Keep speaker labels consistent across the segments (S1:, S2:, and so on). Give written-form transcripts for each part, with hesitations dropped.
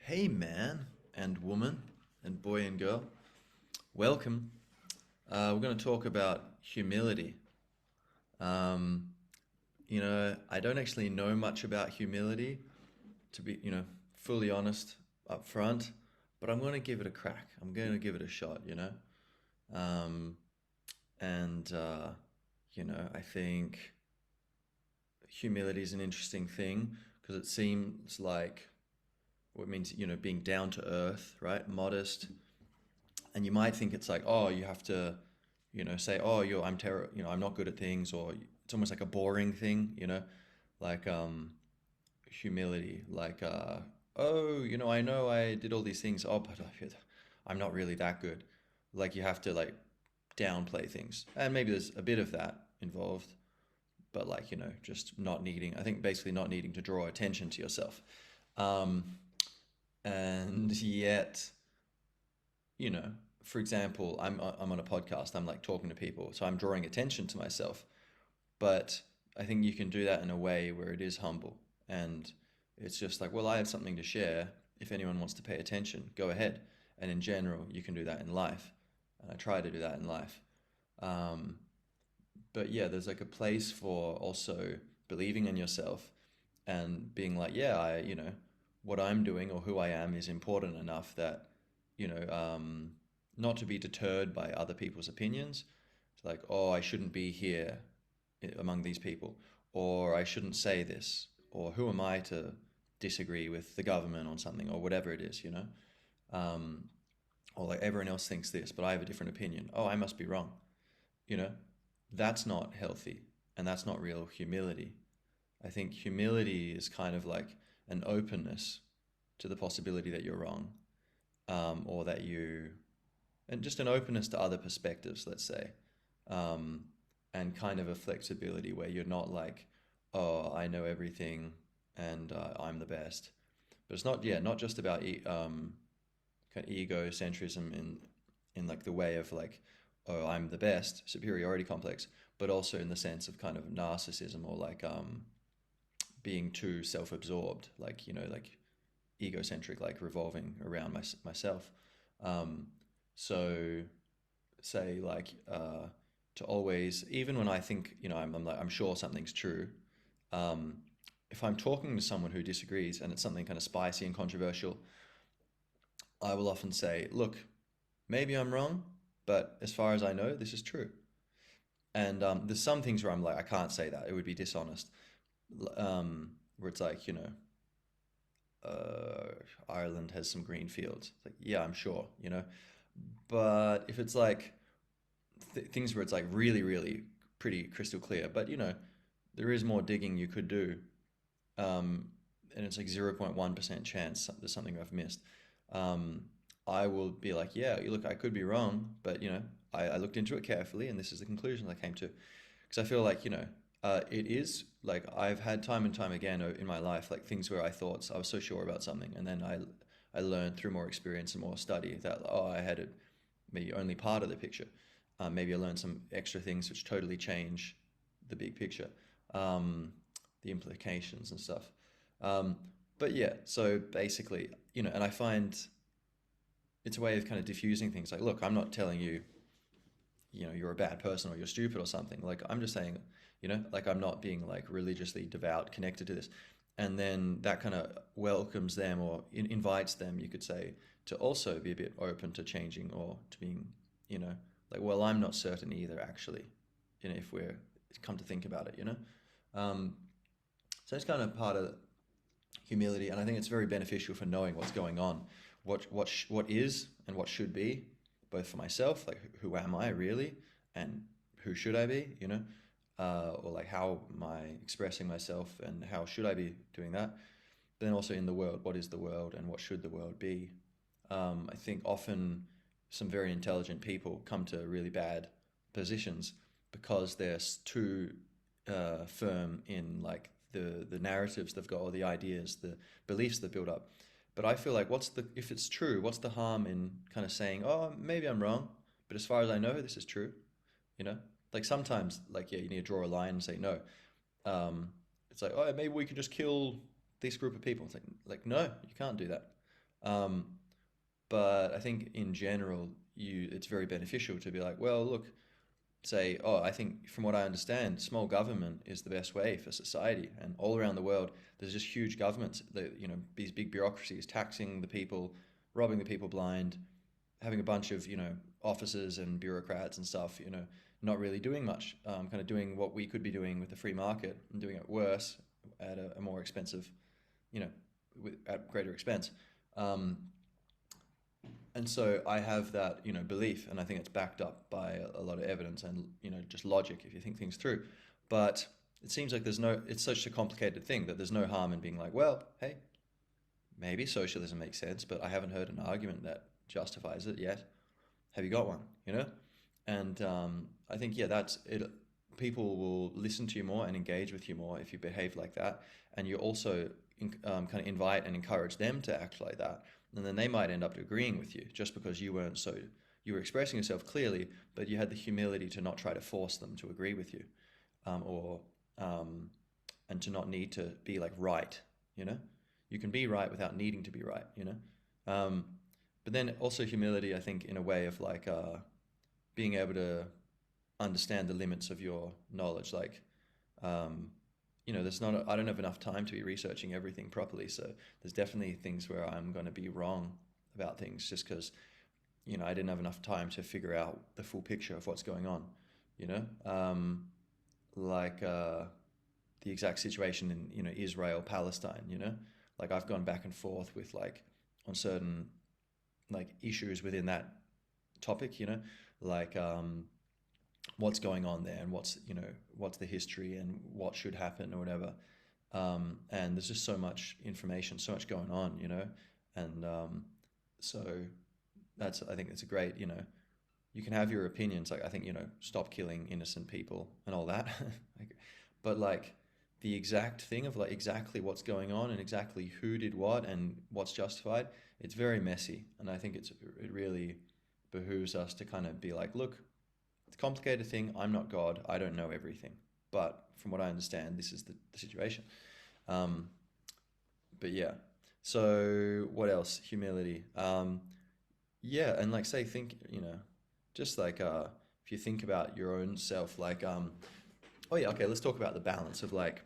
S1: Hey, man and woman and boy and girl, welcome. We're going to talk about humility. Um, I don't actually know much about humility, to be, fully honest up front, but I'm going to give it a crack. I'm going to give it a shot. Um, and I think humility is an interesting thing because it seems like what it means, being down to earth, right? Modest, and you might think it's like, oh, you have to, say, oh, I'm not good at things, or it's almost like a boring thing, like humility, like oh, I know I did all these things, oh, but I'm not really that good. Like you have to like downplay things, and maybe there's a bit of that involved, but like just not needing, I think basically not needing to draw attention to yourself, um, and yet you know, for example, I'm on a podcast. I'm like talking to people, so I'm drawing attention to myself. But I think you can do that in a way where it is humble, and it's just like, well, I have something to share. If anyone wants to pay attention, go ahead. And in general, you can do that in life, and I try to do that in life. Um, but yeah, there's like a place for also believing in yourself and being like, yeah, what I'm doing or who I am is important enough that, you know, um, not to be deterred by other people's opinions. It's like, oh, I shouldn't be here among these people, or I shouldn't say this, or who am I to disagree with the government on something, or whatever it is, um, or like everyone else thinks this, but I have a different opinion. Oh, I must be wrong. You know, that's not healthy, and that's not real humility. I think humility is kind of like an openness to the possibility that you're wrong, or that and just an openness to other perspectives, let's say, um, and kind of a flexibility where you're not like, oh, I know everything and I'm the best. But it's not, yeah, not just about kind of egocentrism in like the way of like, oh, I'm the best, superiority complex, but also in the sense of kind of narcissism or like being too self-absorbed, like like egocentric, like revolving around myself. Um, so say like to always, even when I think I'm like I'm sure something's true. Um, if I'm talking to someone who disagrees and it's something kind of spicy and controversial, I will often say, look, maybe I'm wrong, but as far as I know, this is true. And there's some things where I'm like, I can't say that; it would be dishonest. Where it's like, Ireland has some green fields. It's like, yeah, I'm sure. But if it's like things where it's like really, really pretty crystal clear, but there is more digging you could do, um, and it's like 0.1% chance there's something I've missed. Um, I will be like, yeah, look, I could be wrong, but I looked into it carefully, and this is the conclusion I came to. Because I feel like it is like I've had time and time again in my life like things where I thought I was so sure about something, and then I learned through more experience and more study that, oh, I had it maybe only part of the picture. Maybe I learned some extra things which totally change the big picture, um, the implications and stuff. Um, but yeah, so basically, and I find it's a way of kind of diffusing things. Like, look, I'm not telling you, you're a bad person or you're stupid or something. Like, I'm just saying, like I'm not being like religiously devout, connected to this. And then that kind of welcomes them or invites them, you could say, to also be a bit open to changing or to being, you know, like, well, I'm not certain either, actually, if we're come to think about it. Um, so it's kind of part of humility, and I think it's very beneficial for knowing what's going on, what is and what should be, both for myself, like who am I really, and who should I be, or like how am I expressing myself and how should I be doing that. But then also in the world, what is the world and what should the world be? I think often some very intelligent people come to really bad positions because they're too firm in like the narratives they've got or the ideas, the beliefs they build up. But I feel like if it's true, what's the harm in kind of saying, oh, maybe I'm wrong, but as far as I know, this is true. You know, like sometimes, like yeah, you need to draw a line and say no. It's like, oh, maybe we could just kill this group of people. It's like no, you can't do that. Um, but I think in general, it's very beneficial to be like, well, look, say, oh, I think from what I understand, small government is the best way for society. And all around the world, there's just huge governments that, these big bureaucracies taxing the people, robbing the people blind, having a bunch of, officers and bureaucrats and stuff, not really doing much, kind of doing what we could be doing with the free market and doing it worse at a more expensive, you know, at greater expense. Um, and so I have that, belief, and I think it's backed up by a lot of evidence and, just logic if you think things through. But it seems like it's such a complicated thing that there's no harm in being like, well, hey, maybe socialism makes sense, but I haven't heard an argument that justifies it yet. Have you got one? And I think, yeah, that's it. People will listen to you more and engage with you more if you behave like that, and you also kind of invite and encourage them to act like that, and then they might end up agreeing with you just because you were expressing yourself clearly, but you had the humility to not try to force them to agree with you, or and to not need to be like right. You know, you can be right without needing to be right. Um, but then also humility, I think, in a way of like being able to understand the limits of your knowledge. Like, um, there's not, I don't have enough time to be researching everything properly. So there's definitely things where I'm going to be wrong about things just because, I didn't have enough time to figure out the full picture of what's going on, you know? Like the exact situation in, Israel, Palestine, like I've gone back and forth with like on certain like issues within that topic, like what's going on there and what's the history and what should happen or whatever. And there's just so much information, so much going on, and so I think it's a great, you can have your opinions, like I think, stop killing innocent people and all that, like, but like the exact thing of like exactly what's going on and exactly who did what and what's justified, it's very messy, and I think it really behooves us to kind of be like, look, it's a complicated thing. I'm not God. I don't know everything. But from what I understand, this is the situation. Um, but yeah. So what else? Humility. Yeah, and like say think, just like if you think about your own self, like oh yeah, okay, let's talk about the balance of like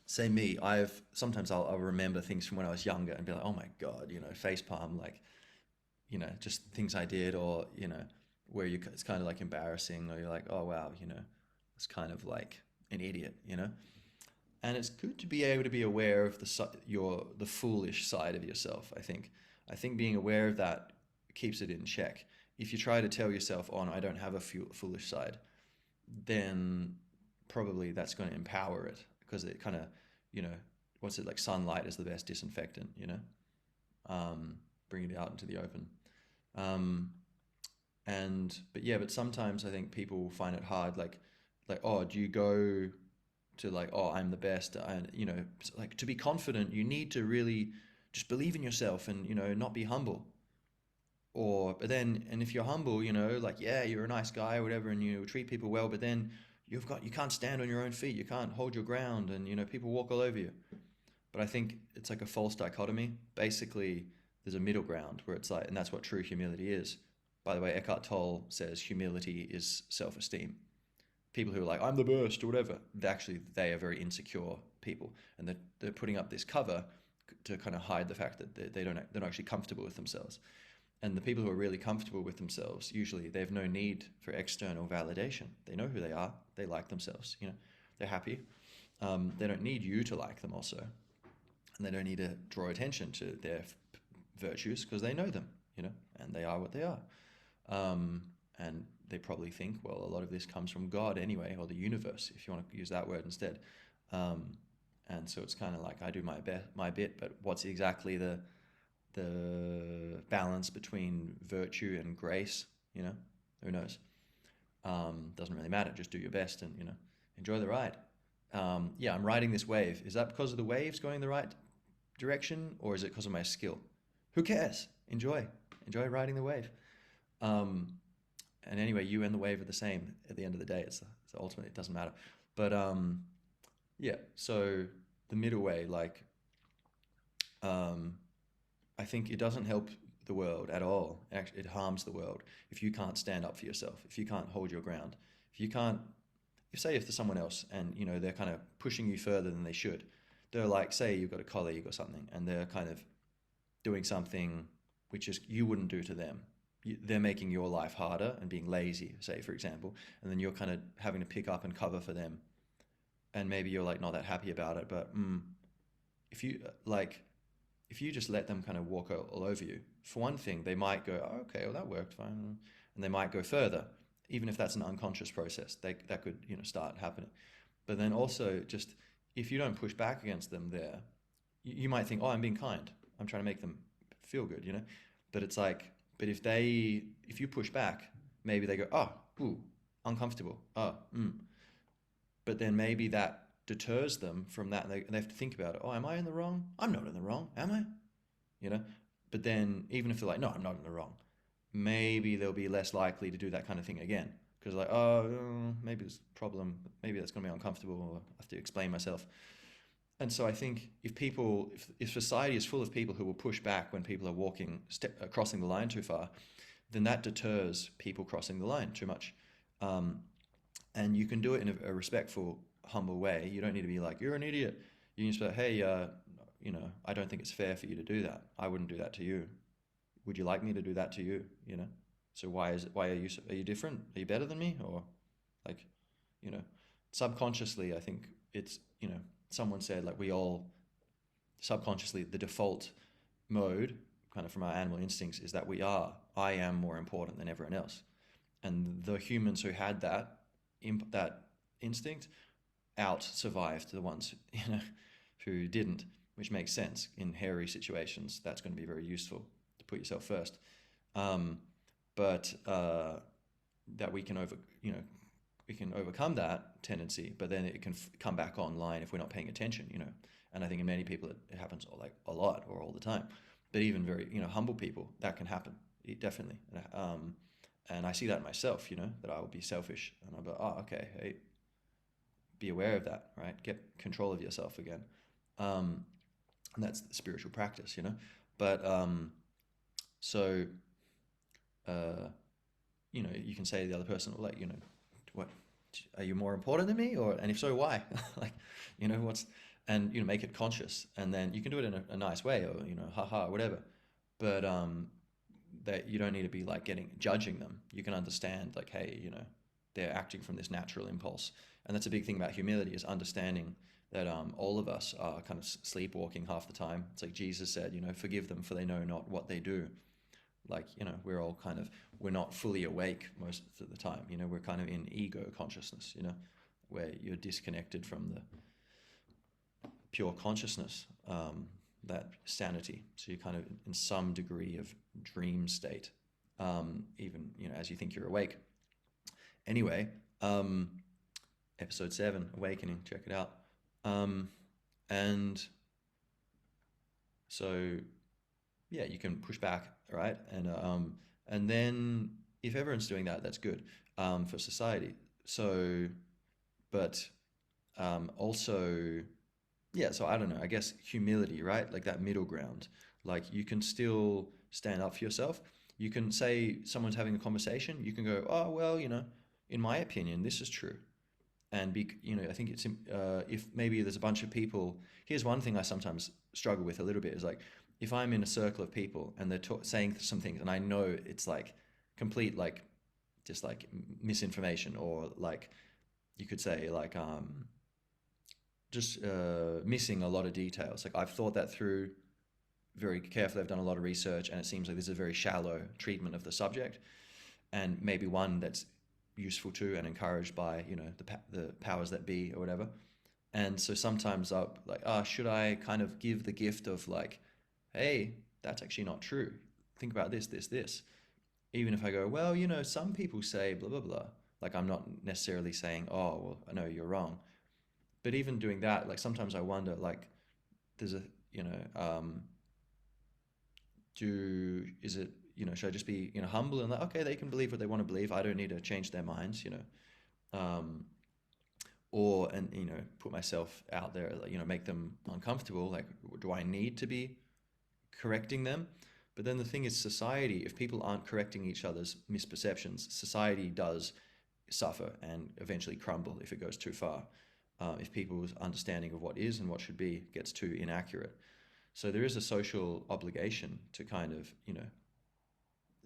S1: say me, I've sometimes I'll remember things from when I was younger and be like, oh my God, face palm, like just things I did, or where it's kind of like embarrassing, or you're like, oh wow, it's kind of like an idiot, And it's good to be able to be aware of the foolish side of yourself. I think being aware of that keeps it in check. If you try to tell yourself, oh no, I don't have a foolish side, then probably that's going to empower it, because it kind of, you know, what's it like? Sunlight is the best disinfectant, bring it out into the open. Um, but yeah, but sometimes I think people find it hard, like, oh, do you go to like, oh, I'm the best, and like to be confident, you need to really just believe in yourself and not be humble. Or but then, and if you're humble, like, yeah, you're a nice guy or whatever, and you treat people well, but then you can't stand on your own feet, you can't hold your ground, and people walk all over you. But I think it's like a false dichotomy. Basically, there's a middle ground where it's like, and that's what true humility is. By the way, Eckhart Tolle says humility is self-esteem. People who are like, I'm the best or whatever, they are very insecure people, and they're putting up this cover to kind of hide the fact that they're not actually comfortable with themselves. And the people who are really comfortable with themselves, usually they have no need for external validation. They know who they are. They like themselves. They're happy. They don't need you to like them also, and they don't need to draw attention to their virtues because they know them. And they are what they are. And they probably think, well, a lot of this comes from God anyway, or the universe, if you want to use that word instead. And so it's kind of like I do my bit, but what's exactly the balance between virtue and grace? Who knows? Doesn't really matter. Just do your best and enjoy the ride. Yeah, I'm riding this wave. Is that because of the waves going the right direction, or is it because of my skill? Who cares? Enjoy riding the wave. And anyway, you and the wave are the same at the end of the day. It's ultimately, it doesn't matter. But yeah. So the middle way, like, I think it doesn't help the world at all. Actually, it harms the world if you can't stand up for yourself, if you can't hold your ground, if you can't, if say if there's someone else and they're kind of pushing you further than they should. They're like, say you've got a colleague or something, and they're kind of doing something which is you wouldn't do to them. They're making your life harder and being lazy, say for example, and then you're kind of having to pick up and cover for them, and maybe you're like not that happy about it, but if you like if you just let them kind of walk all over you, for one thing, they might go, oh, okay, well, that worked fine. And they might go further, even if that's an unconscious process. That could, start happening. But then also, just if you don't push back against them there, you might think, oh, I'm being kind. I'm trying to make them feel good. But it's like, but if you push back, maybe they go, oh, ooh, uncomfortable. Oh, But then maybe that deters them from that, and they have to think about it. Oh, am I in the wrong? I'm not in the wrong, am I? You know. But then even if they're like, no, I'm not in the wrong, maybe they'll be less likely to do that kind of thing again, because like, oh, maybe there's a problem. Maybe that's going to be uncomfortable. Or I have to explain myself. And so I think if society is full of people who will push back when people are crossing the line too far, then that deters people crossing the line too much. And you can do it in a respectful, humble way. You don't need to be like, you're an idiot. You can just be like, hey, I don't think it's fair for you to do that. I wouldn't do that to you. Would you like me to do that to you? So why are you different? Are you better than me? Or like, subconsciously, I think it's, someone said like we all subconsciously, the default mode kind of from our animal instincts is that I am more important than everyone else. And the humans who had that instinct out survived the ones who didn't, which makes sense in hairy situations. That's going to be very useful to put yourself first. But that we can overcome that tendency, but then it can come back online if we're not paying attention. And I think in many people it happens like a lot or all the time. But even very humble people, that can happen definitely. And I see that in myself, that I will be selfish, and I'll be like, oh, okay, hey, be aware of that, right? Get control of yourself again. And that's the spiritual practice, But so, you can say to the other person, like, what, are you more important than me? And if so, why? Like, make it conscious. And then you can do it in a nice way, or, haha, whatever. But, that you don't need to be like judging them. You can understand like, hey, they're acting from this natural impulse. And that's a big thing about humility, is understanding that all of us are kind of sleepwalking half the time. It's like Jesus said, forgive them for they know not what they do. Like, we're not fully awake most of the time. We're kind of in ego consciousness, where you're disconnected from the pure consciousness, that sanity. So you're kind of in some degree of dream state, even, as you think you're awake. Anyway, episode 7, Awakening, check it out. And so, yeah, you can push back, right? And then if everyone's doing that, that's good for society. So, but also, yeah, so I don't know, I guess humility, right? Like that middle ground. Like you can still stand up for yourself. You can say someone's having a conversation, you can go, oh, well, in my opinion, this is true. And I think it's if maybe there's a bunch of people. Here's one thing I sometimes struggle with a little bit, is like if I'm in a circle of people and they're saying some things and I know it's like complete like just like misinformation, or like you could say like just missing a lot of details. Like I've thought that through very carefully. I've done a lot of research, and it seems like this is a very shallow treatment of the subject, and maybe one that's useful too and encouraged by the powers that be or whatever. And so sometimes I'm like, should I kind of give the gift of like, hey, that's actually not true, think about this, even if I go, well, some people say blah blah blah. Like I'm not necessarily saying, oh, well, I know you're wrong. But even doing that, like sometimes I wonder, like, there's a should I just be humble and like, okay, they can believe what they want to believe, I don't need to change their minds, or put myself out there, like, make them uncomfortable. Like, do I need to be correcting them. But then the thing is, society, if people aren't correcting each other's misperceptions, society does suffer and eventually crumble if it goes too far. If people's understanding of what is and what should be gets too inaccurate. So there is a social obligation to kind of,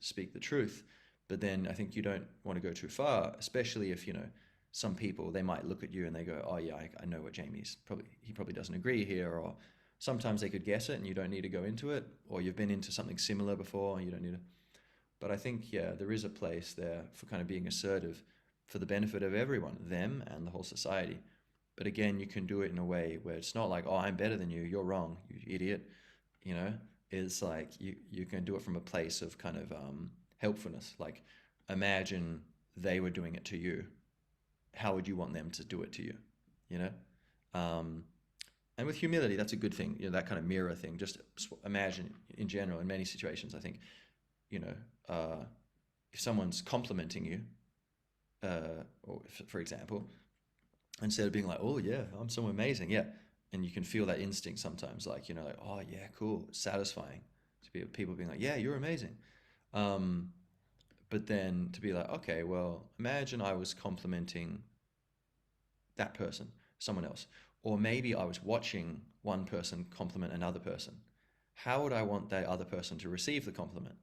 S1: speak the truth. But then I think you don't want to go too far, especially if, some people, they might look at you and they go, oh yeah, I know what he probably doesn't agree here. Or sometimes they could guess it and you don't need to go into it. Or you've been into something similar before and you don't need to. But I think, yeah, there is a place there for kind of being assertive for the benefit of everyone, them and the whole society. But again, you can do it in a way where it's not like, oh, I'm better than you, you're wrong, you idiot. You know, it's like you can do it from a place of kind of helpfulness. Like, imagine they were doing it to you. How would you want them to do it to you? You know? And with humility, that's a good thing, that kind of mirror thing. Just imagine in general, in many situations, I think, if someone's complimenting you, or if, for example, instead of being like, oh yeah, I'm so amazing, yeah, and you can feel that instinct sometimes, like, like, oh yeah, cool, it's satisfying to be people being like, yeah, you're amazing. But then to be like, okay, well, imagine I was complimenting that person, someone else, or maybe I was watching one person compliment another person. How would I want that other person to receive the compliment?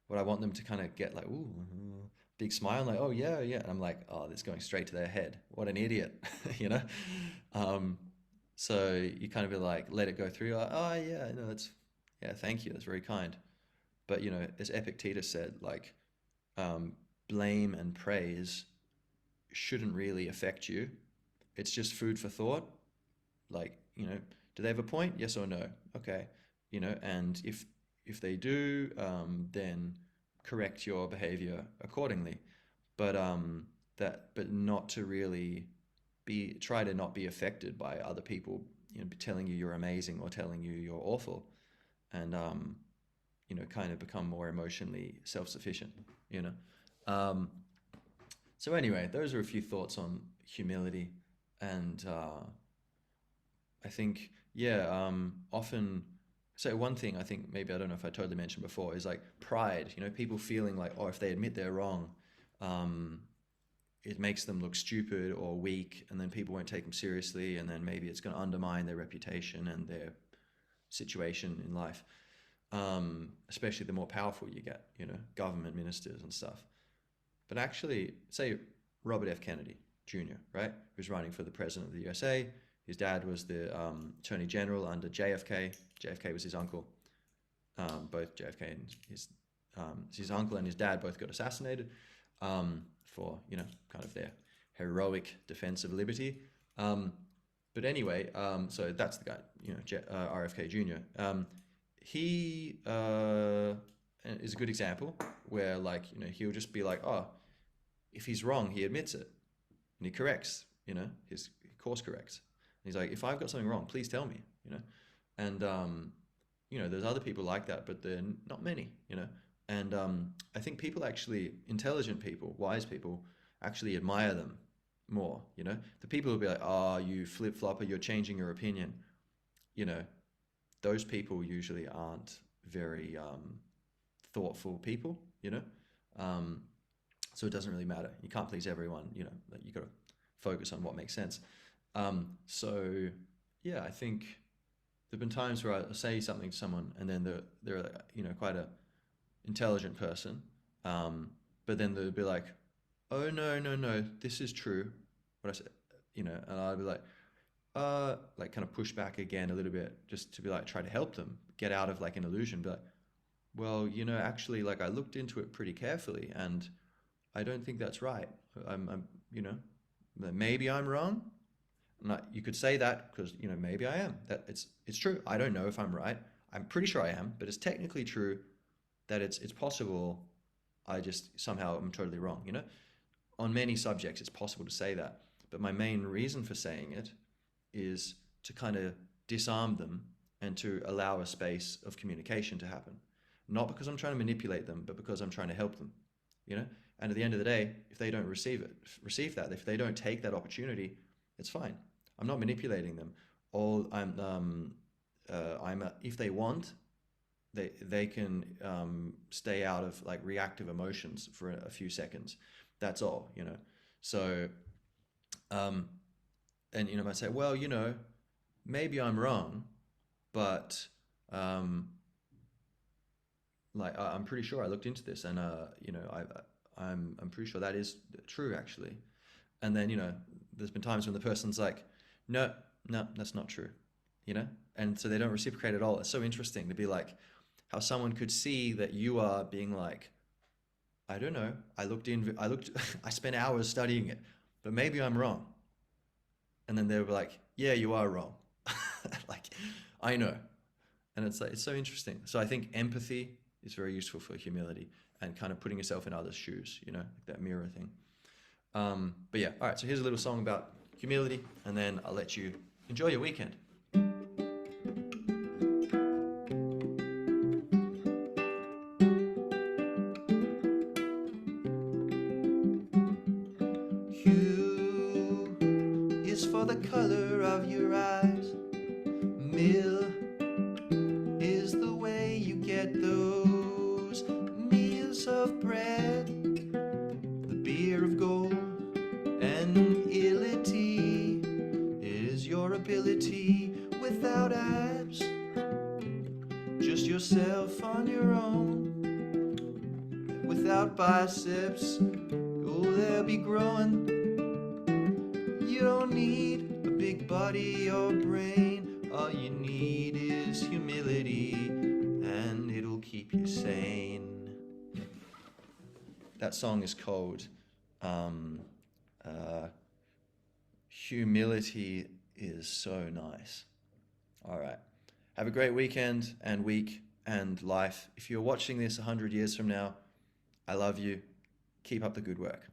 S1: Would I want them to kind of get like, ooh, big smile, like, oh yeah, yeah, and I'm like, oh, this is going straight to their head. What an idiot, you know? So you kind of be like, let it go through. Like, oh yeah, no, yeah, thank you, that's very kind. But as Epictetus said, like, blame and praise shouldn't really affect you. It's just food for thought. Like, do they have a point? Yes or no? Okay, and if they do, then correct your behavior accordingly. But but not to really try to not be affected by other people, telling you you're amazing or telling you you're awful, and kind of become more emotionally self-sufficient. So anyway, those are a few thoughts on humility, and I think, yeah, often. So one thing I think, maybe, I don't know if I totally mentioned before, is like pride. People feeling like, oh, if they admit they're wrong, it makes them look stupid or weak, and then people won't take them seriously, and then maybe it's going to undermine their reputation and their situation in life. Especially the more powerful you get, government ministers and stuff. But actually, say Robert F. Kennedy Jr., right, who's running for the president of the USA. His dad was the Attorney General under JFK. JFK was his uncle. Both JFK and his uncle and his dad both got assassinated for, kind of their heroic defense of liberty. But anyway, so that's the guy, RFK Jr. He is a good example where, like, he'll just be like, oh, if he's wrong, he admits it and he corrects, his course corrects. He's like, if I've got something wrong, please tell me, And, there's other people like that, but they're not many, And I think people actually, intelligent people, wise people, actually admire them more, The people who will be like, oh, you flip-flopper, you're changing your opinion, those people usually aren't very thoughtful people, So it doesn't really matter. You can't please everyone, you got to focus on what makes sense. So yeah, I think there've been times where I say something to someone and then they're quite a intelligent person, but then they'll be like, oh no, this is true, what I said, and I'll be like kind of push back again a little bit, just to be like, try to help them get out of like an illusion, be like, well, actually, like, I looked into it pretty carefully and I don't think that's right. I'm maybe I'm wrong. You could say that because, maybe I am. That it's true. I don't know if I'm right. I'm pretty sure I am, but it's technically true that it's possible I just somehow am totally wrong, On many subjects, it's possible to say that. But my main reason for saying it is to kind of disarm them and to allow a space of communication to happen. Not because I'm trying to manipulate them, but because I'm trying to help them, And at the end of the day, if they don't receive that, if they don't take that opportunity, it's fine. I'm not manipulating them. If they want they can stay out of like reactive emotions for a few seconds. That's all, you know. So um, and you know, I say, well, you know, maybe I'm wrong, but um, like I'm pretty sure I looked into this, and you know, I'm pretty sure that is true actually. And then you know, there's been times when the person's like, no, no, that's not true, you know, and so they don't reciprocate at all. It's so interesting to be like how someone could see that you are being like, I don't know, I looked, I spent hours studying it, but maybe I'm wrong. And then they were like, yeah, you are wrong. Like, I know. And it's like, it's so interesting. So I think empathy is very useful for humility and kind of putting yourself in others' shoes, you know, like that mirror thing. But yeah, all right. So here's a little song about humility, and then I'll let you enjoy your weekend. Hue is for the color of your eyes. Mill is the way you get those meals of bread. The beer of gold and ility is your ability without abs. Just yourself on your own. Without biceps, oh, they'll be growing. You don't need a big body or brain. All you need is humility, and it'll keep you sane. That song is called uh, Humility is So Nice. All right. Have a great weekend and week and life. If you're watching this 100 years from now, I love you. Keep up the good work.